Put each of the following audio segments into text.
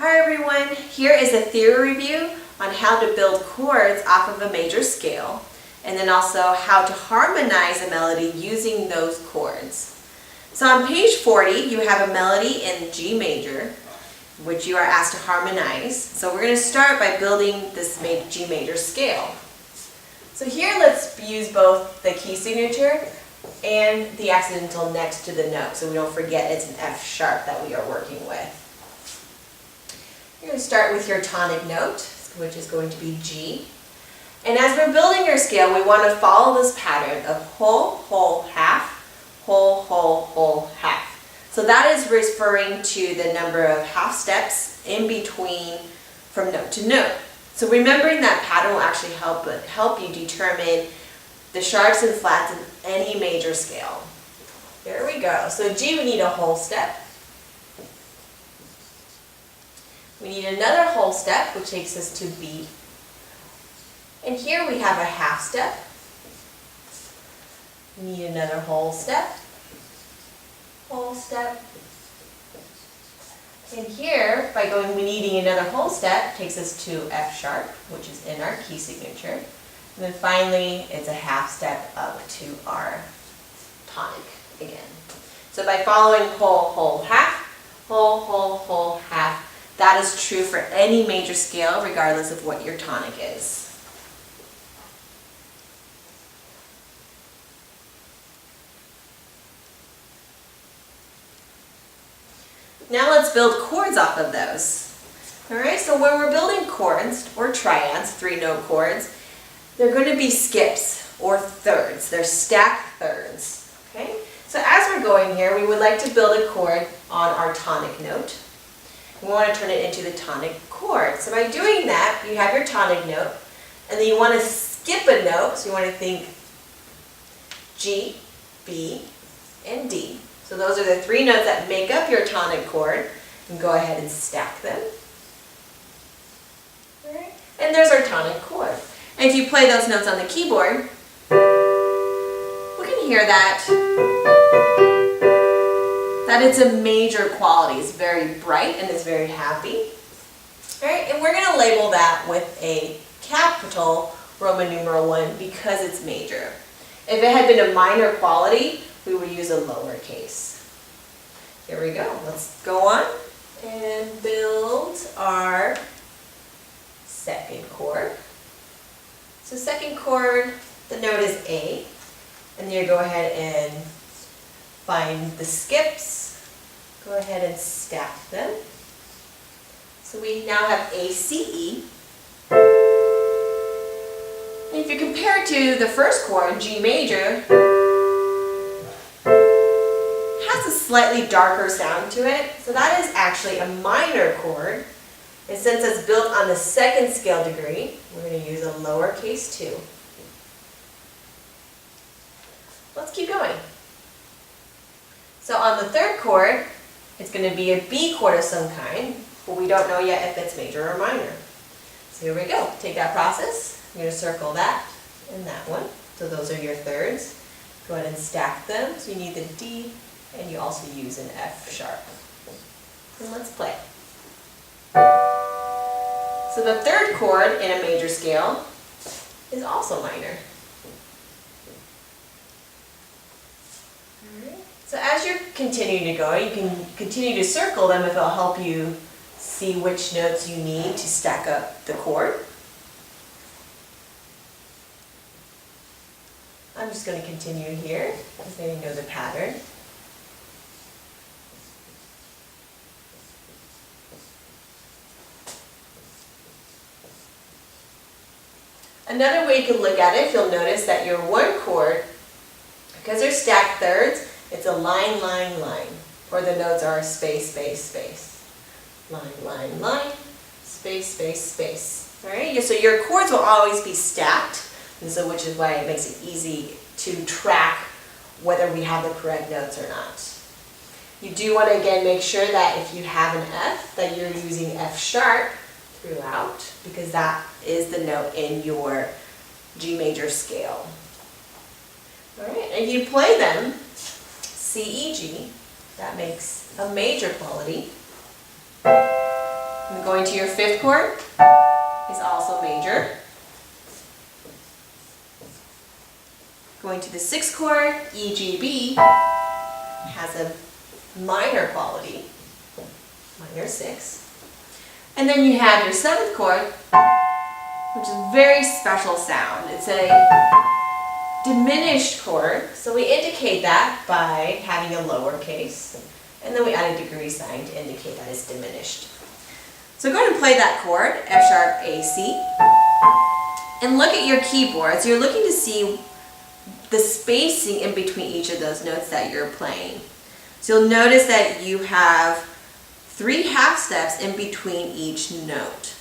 Hi everyone, here is a theory review on how to build chords off of a major scale, and then also how to harmonize a melody using those chords. So on page 40 you have a melody in G major, which you are asked to harmonize. So we're going to start by building this G major scale. So here let's use both the key signature and the accidental next to the note, so we don't forget it's an F sharp that we are working with. You're going to start with your tonic note, which is going to be G. And as we're building your scale, we want to follow this pattern of whole, whole, half, whole, whole, whole, half. So that is referring to the number of half steps in between from note to note. So remembering that pattern will actually help you determine the sharps and flats in any major scale. There we go. So G, we need a whole step. We need another whole step, which takes us to B. And here we have a half step. We need another whole step. Whole step. And here, by needing another whole step, takes us to F sharp, which is in our key signature. And then finally, it's a half step up to our tonic again. So by following whole, whole, half, whole, whole, whole, half, that is true for any major scale, regardless of what your tonic is. Now let's build chords off of those. Alright, so when we're building chords, or triads, 3-note chords, they're going to be skips, or thirds. They're stacked thirds. Okay? So as we're going here, we would like to build a chord on our tonic note. We want to turn it into the tonic chord. So by doing that, you have your tonic note, and then you want to skip a note, so you want to think G, B, and D. So those are the 3 notes that make up your tonic chord, and go ahead and stack them. All right. And there's our tonic chord. And if you play those notes on the keyboard, we can hear that it's a major quality. It's very bright and it's very happy. All right, and we're going to label that with a capital Roman numeral 1 because it's major. If it had been a minor quality, we would use a lowercase. Here we go. Let's go on and build our second chord. So second chord, the note is A, and you go ahead and find the skips. Go ahead and stack them. So we now have A, C, E. And if you compare it to the first chord, G major, has a slightly darker sound to it. So that is actually a minor chord. And since it's built on the second scale degree, we're going to use a lowercase 2. Let's keep going. So on the third chord, it's going to be a B chord of some kind, but we don't know yet if it's major or minor. So here we go. Take that process. You're going to circle that and that one. So those are your thirds. Go ahead and stack them. So you need the D, and you also use an F sharp. And let's play. So the third chord in a major scale is also minor. So as you're continuing to go, you can continue to circle them if it'll help you see which notes you need to stack up the chord. I'm just going to continue here, because then you know the pattern. Another way you can look at it, you'll notice that your one chord, because they're stacked thirds, it's a line, line, line, or the notes are space, space, space. Line, line, line, space, space, space. All right, so your chords will always be stacked, and so which is why it makes it easy to track whether we have the correct notes or not. You do want to again make sure that if you have an F, that you're using F sharp throughout, because that is the note in your G major scale. All right, and you play them C, E, G, that makes a major quality. And Going to your fifth chord is also major. Going to the sixth chord, E, G, B, has a minor quality, minor 6. And then you have your seventh chord, which is a very special sound. It's a diminished chord, so we indicate that by having a lowercase, and then we add a degree sign to indicate that it's diminished. So go ahead and play that chord, F sharp, A, C, and look at your keyboards. You're looking to see the spacing in between each of those notes that you're playing. So you'll notice that you have 3 half steps in between each note.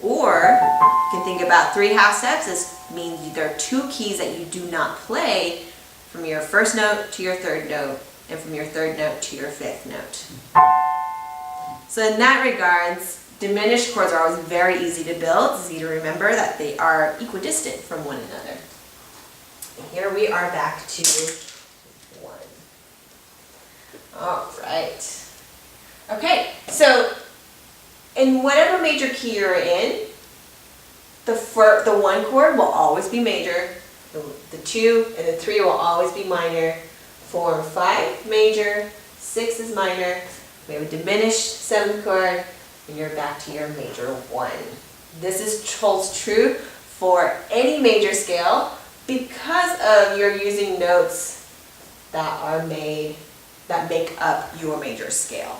Or you can think about 3 half steps as means there are 2 keys that you do not play from your first note to your third note and from your third note to your fifth note. So in that regards, diminished chords are always very easy to build. It's easy to remember that they are equidistant from one another. And here we are back to 1. All right. Okay, so in whatever major key you're in, the 1 chord will always be major, the 2 and the 3 will always be minor, 4 and 5 major, 6 is minor, we have a diminished 7th chord, and you're back to your major 1. This holds true for any major scale because of you're using notes that make up your major scale.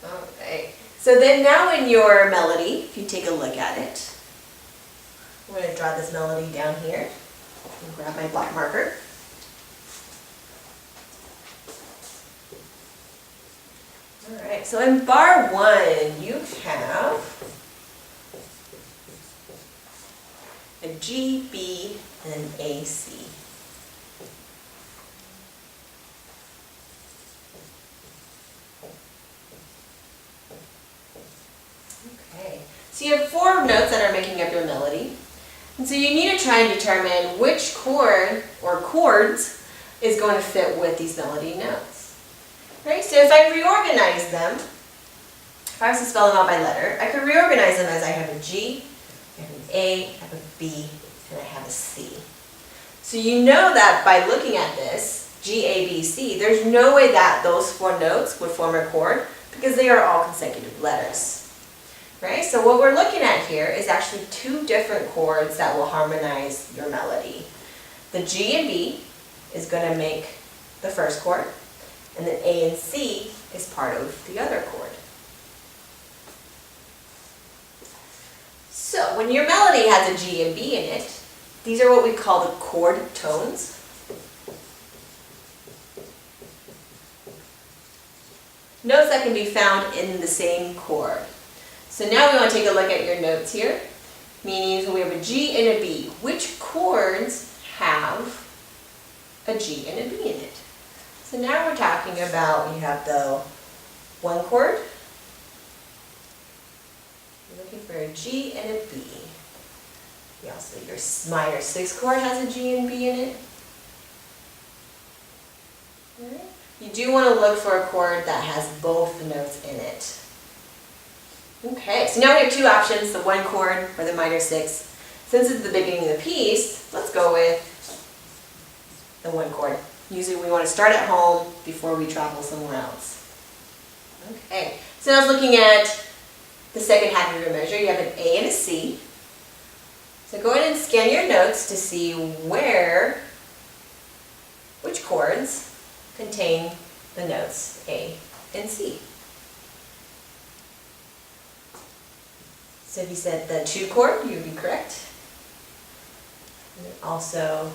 Okay, so then now in your melody, if you take a look at it, I'm going to draw this melody down here. And grab my block marker. Alright, so in bar 1, you have a G, B, and an A, C. Okay, so you have 4 notes that are making up your melody. And so you need to try and determine which chord or chords is going to fit with these melody notes. Right? So if I reorganize them, if I was to spell them out by letter, I could reorganize them as I have a G, I have an A, I have a B, and I have a C. So you know that by looking at this, G, A, B, C, there's no way that those 4 notes would form a chord because they are all consecutive letters. Right? So what we're looking at here is actually 2 different chords that will harmonize your melody. The G and B is going to make the first chord, and then A and C is part of the other chord. So when your melody has a G and B in it, these are what we call the chord tones. Notes that can be found in the same chord. So now we want to take a look at your notes here, meaning we have a G and a B. Which chords have a G and a B in it? So now we're talking about, you have the 1 chord, you're looking for a G and a B. Also, your minor 6th chord has a G and B in it. Right. You do want to look for a chord that has both the notes in it. Okay, so now we have 2 options, the 1 chord or the minor 6. Since it's the beginning of the piece, let's go with the 1 chord. Usually we want to start at home before we travel somewhere else. Okay, so now I was looking at the second half of your measure. You have an A and a C. So go ahead and scan your notes to see which chords contain the notes A and C. So if you said the 2 chord, you would be correct. And then also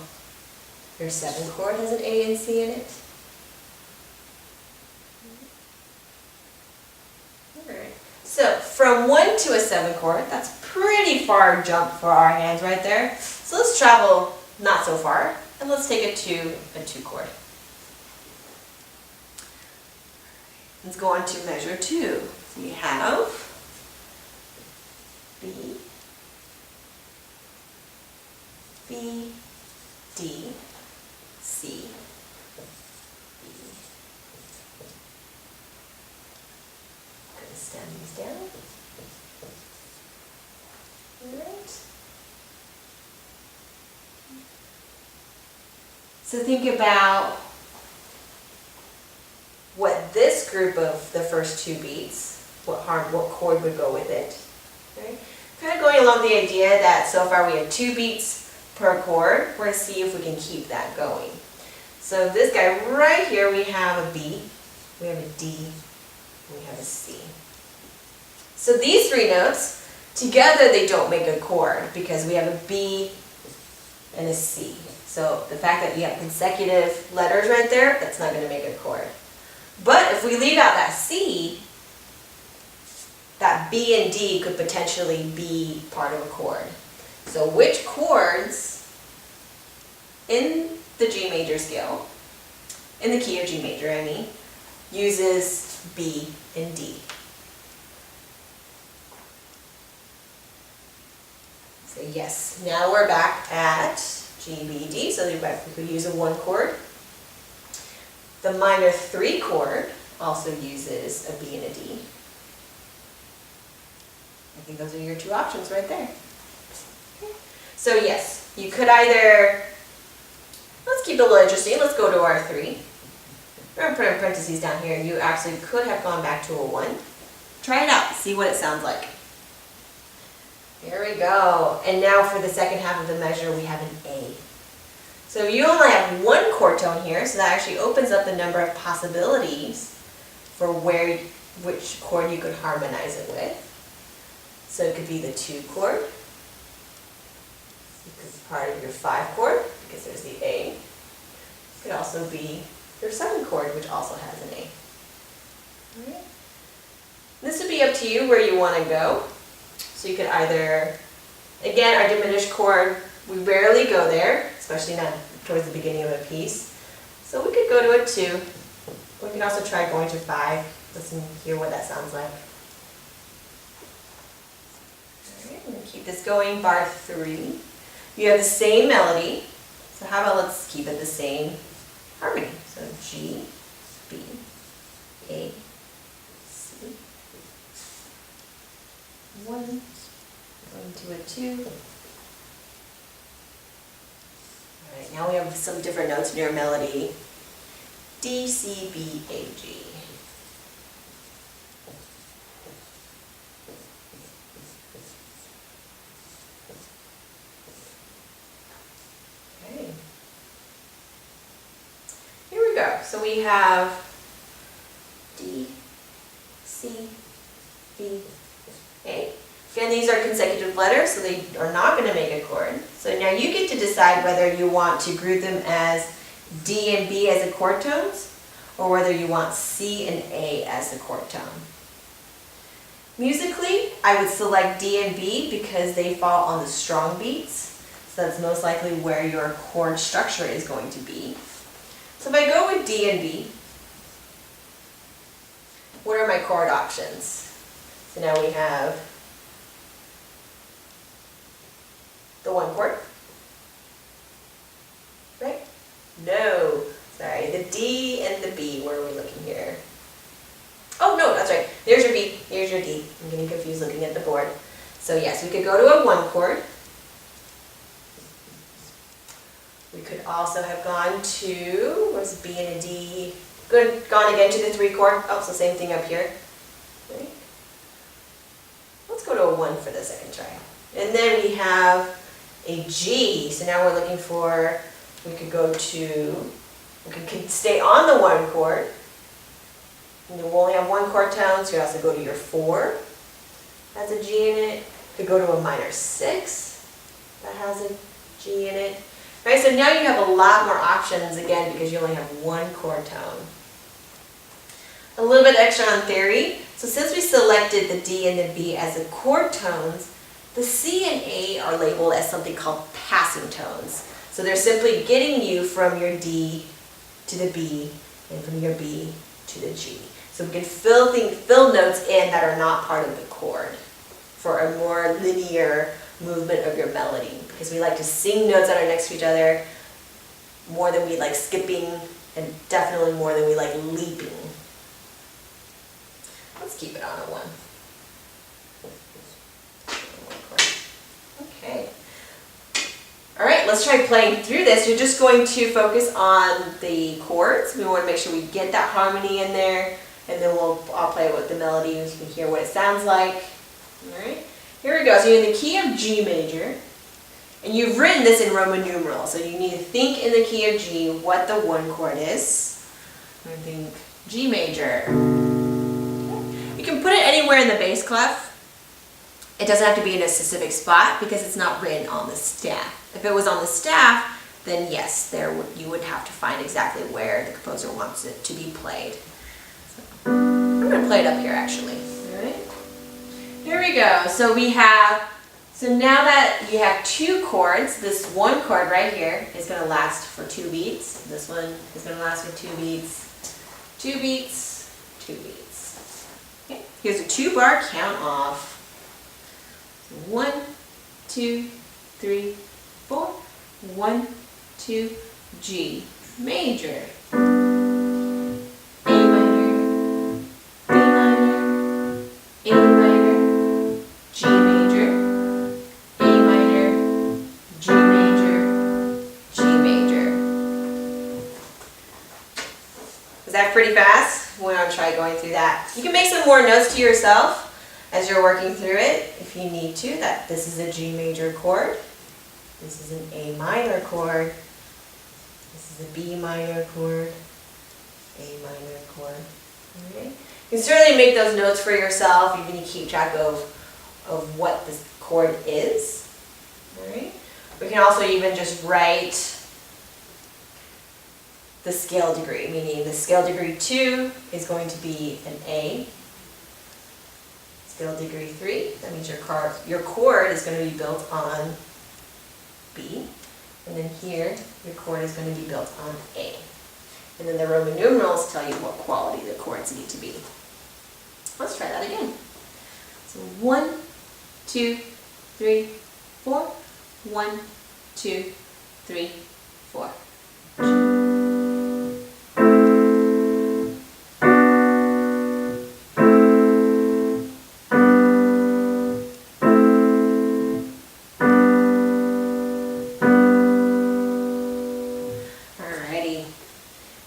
your 7 chord has an A and C in it. Alright. So from 1 to a 7 chord, that's pretty far jump for our hands right there. So let's travel not so far, and let's take it to a 2 chord. Let's go on to measure 2. So you have B, B, D, C, B, and C. stem these down. Alright. So think about what this group of the first two beats, what chord would go with it. Okay? Kind of going along the idea that so far we have 2 beats per chord. We're going to see if we can keep that going. So this guy right here, we have a B, we have a D, and we have a C. So these 3 notes, together they don't make a chord because we have a B and a C. So the fact that we have consecutive letters right there, that's not going to make a chord. But if we leave out that C, that B and D could potentially be part of a chord. So which chords in the G major scale, in the key of G major I mean, uses B and D? So yes, now we're back at G, B, D, so we could use a 1 chord. The minor 3 chord also uses a B and a D. I think those are your 2 options right there. Okay. So yes, you could either, let's keep it a little interesting, let's go to our 3. We're going to put in parentheses down here. You actually could have gone back to a 1. Try it out, see what it sounds like. Here we go. And now for the second half of the measure, we have an A. So you only have 1 chord tone here, so that actually opens up the number of possibilities for which chord you could harmonize it with. So it could be the 2 chord. It could be part of your 5 chord, because there's the A. It could also be your 7 chord, which also has an A. All right. This would be up to you where you want to go. So you could either, again, our diminished chord, we rarely go there, especially not towards the beginning of a piece. So we could go to a 2. We can also try going to 5. Listen, hear what that sounds like. All right, I'm going to keep this going, bar 3. You have the same melody, so how about let's keep it the same harmony. So G, B, A, C. 1, going to a 2. Alright, now we have some different notes in your melody. D, C, B, A, G. Okay. Here we go. So we have D, C, B, A. Again, these are consecutive letters, so they are not going to make a chord. So now you get to decide whether you want to group them as D and B as the chord tones, or whether you want C and A as the chord tone. Musically, I would select D and B because they fall on the strong beats, so that's most likely where your chord structure is going to be. So if I go with D and B, what are my chord options? So now we have the 1 chord, right? No, sorry, the D and the B, where are we looking here? Oh no, that's right, there's your B, here's your D. I'm getting confused looking at the board. So yes, we could go to a 1 chord. We could also have gone to, where's B and a D? Good, gone again to the 3 chord. Oh, so same thing up here. Right. Let's go to a 1 for the second try. And then we have a G, so now we're looking for, we could go to, we could stay on the 1 chord. And you only have 1 chord tone, so you also go to your 4, has a G in it. You could go to a minor 6, that has a G in it. Right, so now you have a lot more options, again, because you only have 1 chord tone. A little bit extra on theory. So since we selected the D and the B as the chord tones, the C and A are labeled as something called passing tones. So they're simply getting you from your D to the B and from your B to the G. So we can fill notes in that are not part of the chord for a more linear movement of your melody. Because we like to sing notes that are next to each other more than we like skipping, and definitely more than we like leaping. Let's keep it on a 1. Okay. All right, let's try playing through this. You're just going to focus on the chords. We want to make sure we get that harmony in there, and then I'll play with the melody and you can hear what it sounds like. All right, here we go. So you're in the key of G major, and you've written this in Roman numerals. So you need to think in the key of G what the 1 chord is. I think G major. You can put it anywhere in the bass clef. It doesn't have to be in a specific spot because it's not written on the staff. If it was on the staff, then yes, you would have to find exactly where the composer wants it to be played. So, I'm going to play it up here actually. All right. Here we go. So now that you have 2 chords, this 1 chord right here is going to last for 2 beats. This one is going to last for 2 beats, 2 beats, 2 beats. Okay. Here's a 2-bar count off. 1, 2, 3, 4. 1, 2, G major. A minor, B minor, A minor, G major, A minor, G major, G major. Is that pretty fast? We want to try going through that. You can make some more notes to yourself as you're working through it if you need to. That this is a G major chord. This is an A minor chord. This is a B minor chord. A minor chord. Okay. You can certainly make those notes for yourself. You can keep track of what this chord is. Alright. We can also even just write the scale degree, meaning the scale degree 2 is going to be an A. Scale degree 3, that means your chord is going to be built on B. And then here, your chord is going to be built on A. And then the Roman numerals tell you what quality the chords need to be. Let's try that again. So 1, 2, 3, 4. 1, 2, 3, 4.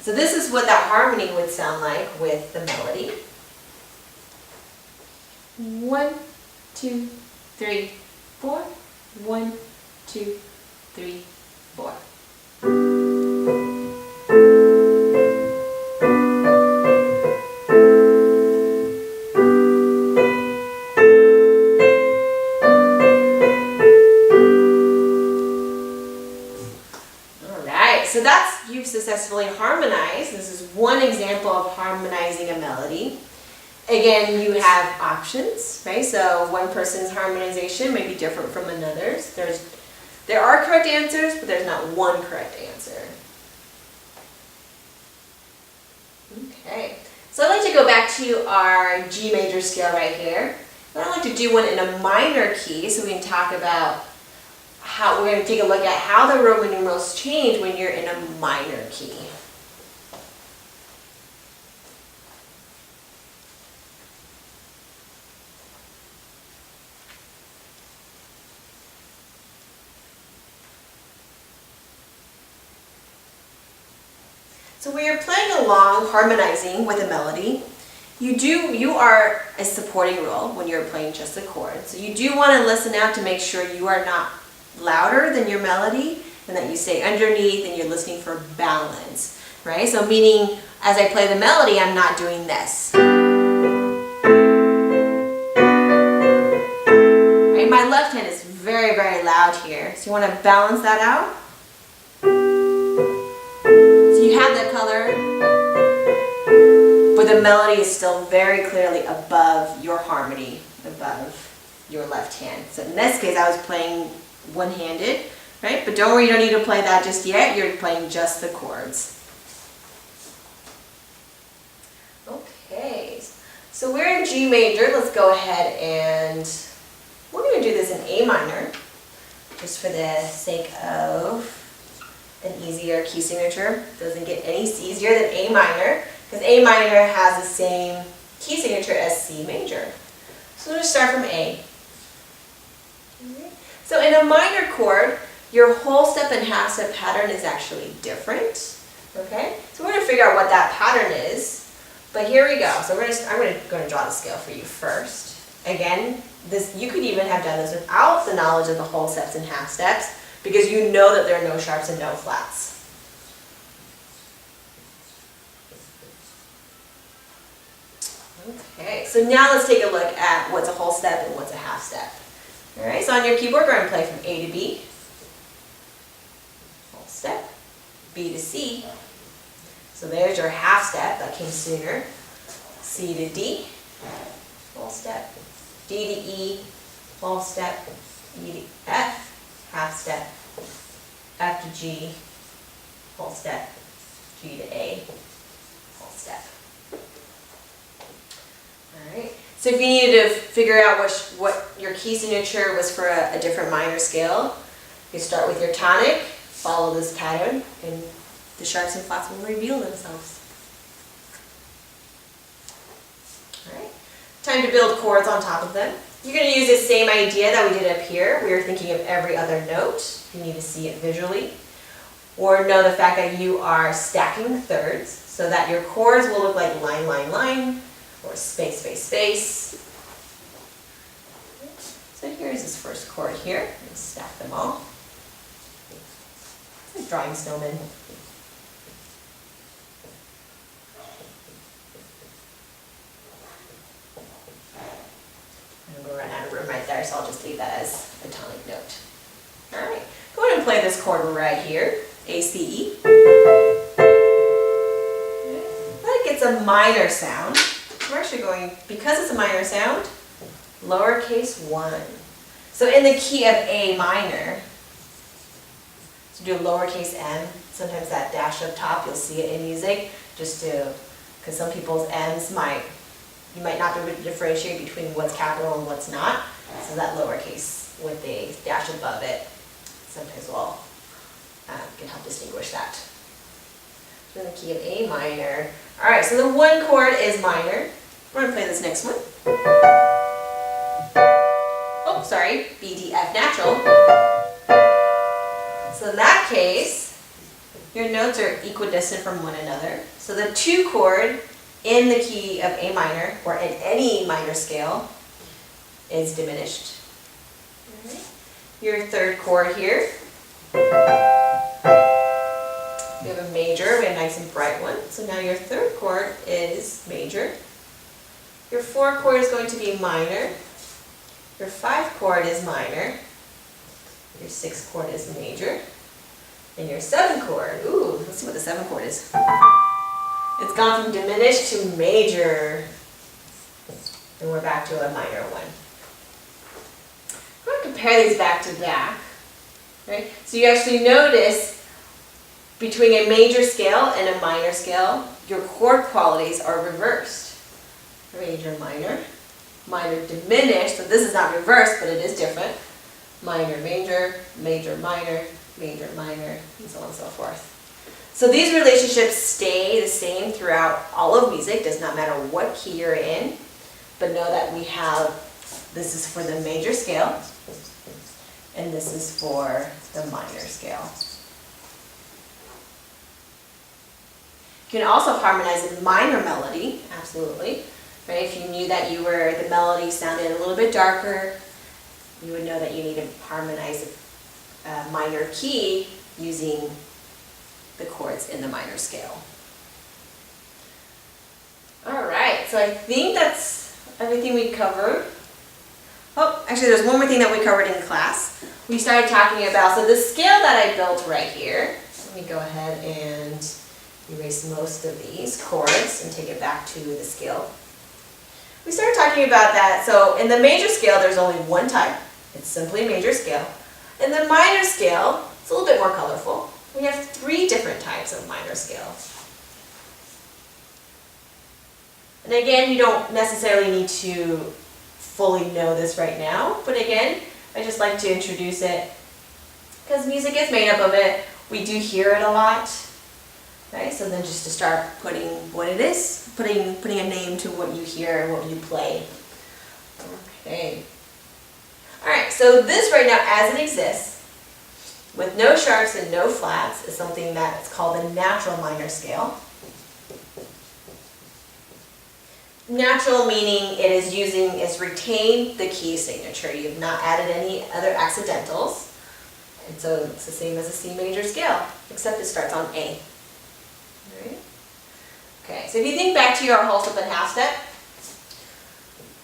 So this is what that harmony would sound like with the melody. 1, 2, 3, 4. 1, 2, 3, 4. So you've successfully harmonized. This is one example of harmonizing a melody. Again, you have options, right? So one person's harmonization may be different from another's. There are correct answers, but there's not one correct answer. Okay, so I'd like to go back to our G major scale right here. I'd like to do one in a minor key so we can talk about we're going to take a look at how the Roman numerals change when you're in a minor key. So when you're playing along, harmonizing with a melody, you are a supporting role when you're playing just the chords. So you do want to listen out to make sure you are not louder than your melody and that you stay underneath and you're listening for balance, right? So meaning as I play the melody, I'm not doing this. Right? My left hand is very, very loud here. So you want to balance that out. So you have the color, but the melody is still very clearly above your harmony, above your left hand. So in this case, I was playing one-handed, right? But don't worry, you don't need to play that just yet. You're playing just the chords. Okay, so we're in G major. Let's go ahead and we're going to do this in A minor, just for the sake of an easier key signature. It doesn't get any easier than A minor, because A minor has the same key signature as C major. So we'll just start from A. So in a minor chord, your whole step and half step pattern is actually different. Okay? So we're going to figure out what that pattern is. But here we go. So I'm going to draw the scale for you first. Again, you could even have done this without the knowledge of the whole steps and half steps, because you know that there are no sharps and no flats. Okay, so now let's take a look at what's a whole step and what's a half step. All right, so on your keyboard, we're going to play from A to B, whole step, B to C. So there's your half step, that came sooner. C to D, whole step, D to E, whole step, E to F, half step, F to G, whole step, G to A, whole step. Alright, so if you needed to figure out what your key signature was for a different minor scale, you start with your tonic, follow this pattern, and the sharps and flats will reveal themselves. Alright, time to build chords on top of them. You're going to use the same idea that we did up here. We were thinking of every other note. You need to see it visually. Or know the fact that you are stacking thirds so that your chords will look like line, line, line, or space, space, space. So here's this first chord here. Let's stack them all. It's like drawing snowmen. I'm going to run out of room right there, so I'll just leave that as a tonic note. Alright, go ahead and play this chord right here, A, C, E. That gets a minor sound. We're actually going, because it's a minor sound, lowercase 1. So in the key of A minor, to do a lowercase m, sometimes that dash up top, you'll see it in music, just to, because some people's m's you might not be able to differentiate between what's capital and what's not. So that lowercase with a dash above it sometimes will can help distinguish that. So in the key of A minor. Alright, so the one chord is minor. We're going to play this next one. Oh, sorry, B, D, F natural. So in that case, your notes are equidistant from one another. So the 2 chord in the key of A minor, or in any minor scale, is diminished. Right. Your 3rd chord here, we have a major, we have a nice and bright one. So now your 3rd chord is major. Your 4th chord is going to be minor. Your 5th chord is minor. Your 6th chord is major. And your 7th chord, ooh, let's see what the 7th chord is. It's gone from diminished to major. And we're back to a minor one. I'm going to compare these back to back. Right? So you actually notice between a major scale and a minor scale, your chord qualities are reversed. Major, minor, minor, diminished. So this is not reversed, but it is different. Minor, major, major, minor, major, minor, and so on and so forth. So these relationships stay the same throughout all of music. Does not matter what key you're in, but know that we have, this is for the major scale, and this is for the minor scale. You can also harmonize a minor melody, absolutely. Right? If you knew that the melody sounded a little bit darker, you would know that you need to harmonize a minor key using the chords in the minor scale. Alright, so I think that's everything we covered. Oh, actually there's one more thing that we covered in class. We started talking about, so the scale that I built right here, let me go ahead and erase most of these chords and take it back to the scale. We started talking about that, so in the major scale there's only one type, it's simply major scale. In the minor scale, it's a little bit more colorful. We have 3 different types of minor scale. And again, you don't necessarily need to fully know this right now, but again, I just like to introduce it because music is made up of it. We do hear it a lot. Right, so then just to start putting what it is, putting a name to what you hear and what you play. Okay. All right, so this right now, as it exists, with no sharps and no flats, is something that's called the natural minor scale. Natural meaning it's retained the key signature. You have not added any other accidentals. And so it's the same as a C major scale, except it starts on A. All right. Okay, so if you think back to your whole step and half step,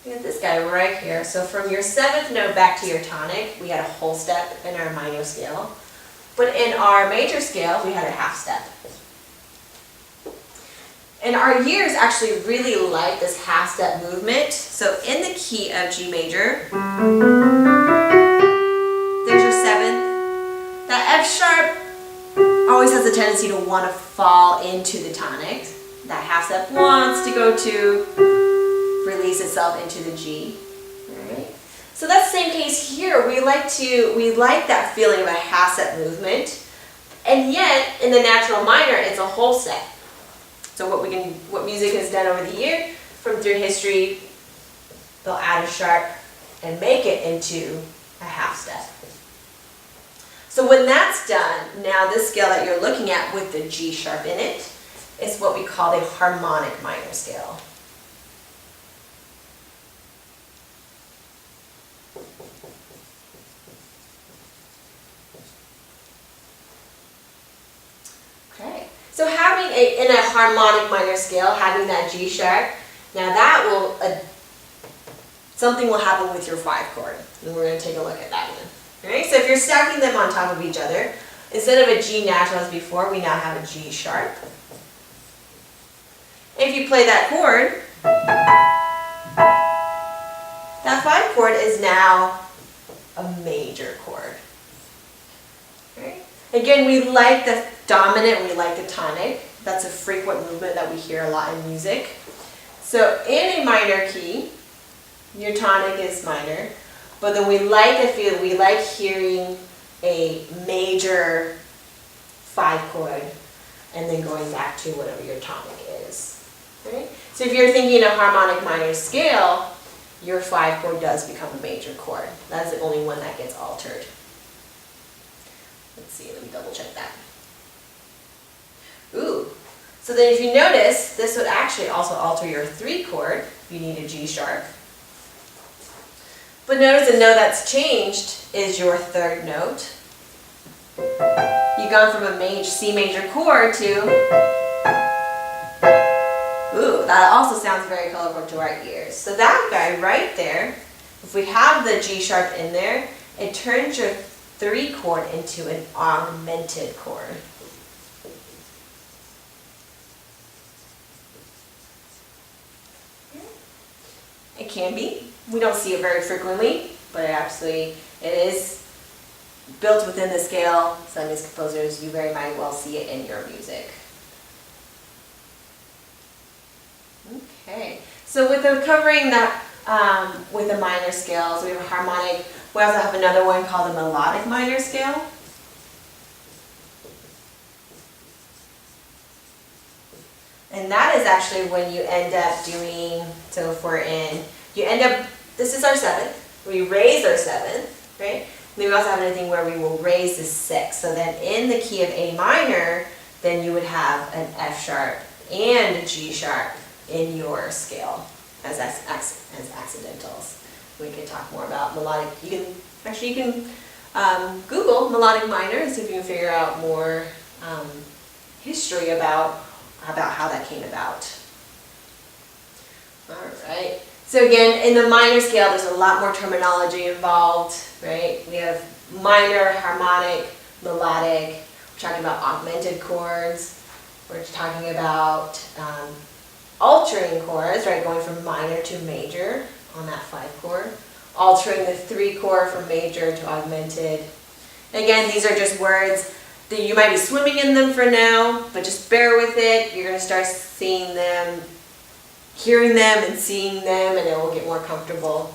we got this guy right here. So from your 7th note back to your tonic, we had a whole step in our minor scale. But in our major scale, we had a half step. And our ears actually really like this half step movement. So in the key of G major, there's your 7th. That F sharp always has a tendency to want to fall into the tonic. That half step wants to go to release itself into the G. All right. So that's the same case here. We like that feeling of a half step movement, and yet in the natural minor, it's a whole step. So what music has done over the year, through history, they'll add a sharp and make it into a half step. So when that's done, now this scale that you're looking at with the G sharp in it is what we call the harmonic minor scale. Okay, so having in a harmonic minor scale, having that G sharp, now that will, something will happen with your 5 chord, and we're going to take a look at that one. All right, so if you're stacking them on top of each other, instead of a G natural as before, we now have a G sharp. If you play that chord, that 5 chord is now a major chord. Right? Again, we like the dominant, we like the tonic. That's a frequent movement that we hear a lot in music. So in a minor key, your tonic is minor, but then we like hearing a major 5 chord and then going back to whatever your tonic is. Right? So if you're thinking a harmonic minor scale, your 5 chord does become a major chord. That's the only one that gets altered. Let's see, let me double check that. Ooh, so then if you notice, this would actually also alter your 3 chord. You need a G sharp. But notice the note that's changed is your 3rd note. You've gone from a C major chord to, ooh, that also sounds very colorful to our ears. So that guy right there, if we have the G sharp in there, it turns your 3 chord into an augmented chord. It can be. We don't see it very frequently, but it is built within the scale. Some of these composers, you very might well see it in your music. Okay, so with covering that with the minor scales, we have a harmonic. We also have another one called the melodic minor scale. And that is actually when you end up doing, so if we're in, this is our 7th, we raise our 7th, right? And then we also have another thing where we will raise the 6th. So then in the key of A minor, then you would have an F sharp and a G sharp in your scale as accidentals. We can talk more about melodic. You can Google melodic minor and see if you can figure out more history about how that came about. All right. So again, in the minor scale, there's a lot more terminology involved, right? We have minor, harmonic, melodic. We're talking about augmented chords. We're talking about altering chords, right? Going from minor to major on that 5 chord. Altering the 3 chord from major to augmented. Again, these are just words that you might be swimming in them for now, but just bear with it. You're going to start seeing them, hearing them and seeing them, and it will get more comfortable.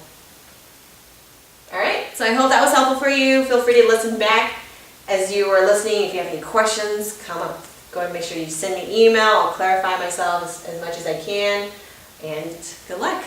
All right, so I hope that was helpful for you. Feel free to listen back as you are listening. If you have any questions, come go ahead and make sure you send me an email. I'll clarify myself as much as I can. And good luck.